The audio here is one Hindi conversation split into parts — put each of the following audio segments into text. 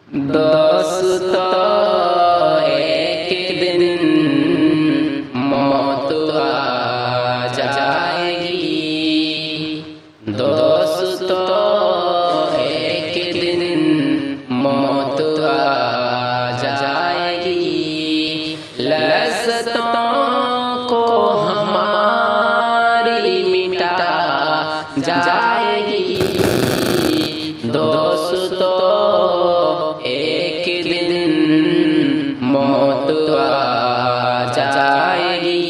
दोस्तों एक दिन मौत आ जाएगी। दोस्तों एक दिन मौत आ जाएगी। लज़्ज़तों को हमारी मिटा जाएगी। दोस्तों एक दिन मौत आ जाएगी।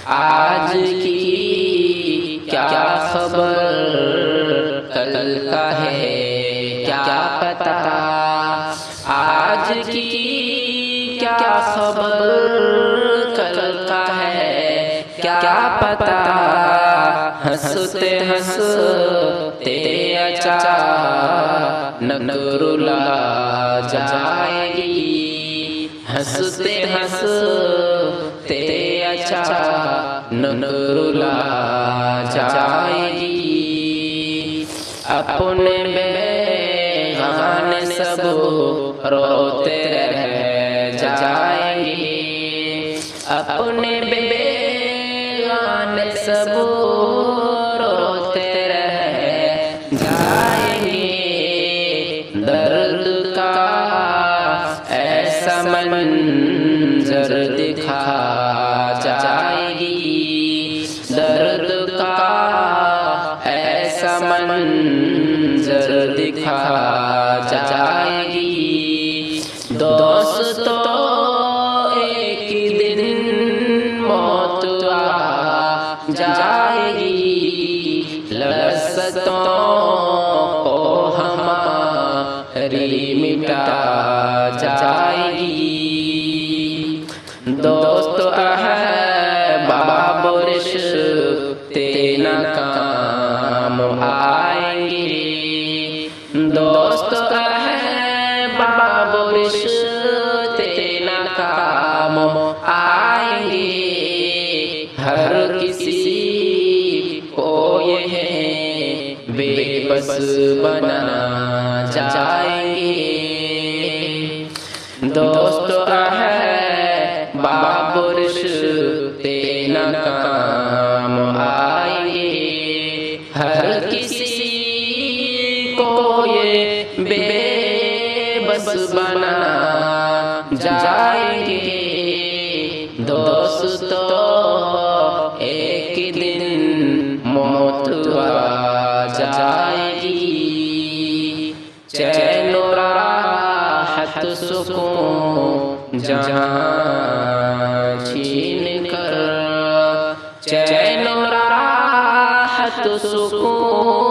आज की क्या खबर कल का है क्या पता। आज की क्या खबर कल का है क्या पता। हंसते हंसते अचानक रुला जाएगी। हंसते हंसते अचानक रुला जाएगी। अपने बेगाने सब रोते रह जाएंगे। अपने बेगाने सब रोते रह जाएंगे। दर्द का ऐसा मंजर दिखा जाएगी। दर्द का ऐसा मंजर दिखा जाएगी। दोस्तों एक दिन मौत आ जाएगी। लज़्ज़तों को हमारी मिटा जाएगी। दोस्तों अहबाब रिश्ते नाकाम आएंगे। दोस्तों अहबाब रिश्ते नाकाम आएंगे। हर किसी को यह बेबस बना जाएंगे। दोस्तों अहबाब रिश्ते नाकाम आएंगे। हर किसी को ये बेबस बना जाएंगे। दोस्तों एक दिन मौत आ जाएगी। चैन और राहत सुकून जहां छीन कर। चैन और राहत सुकून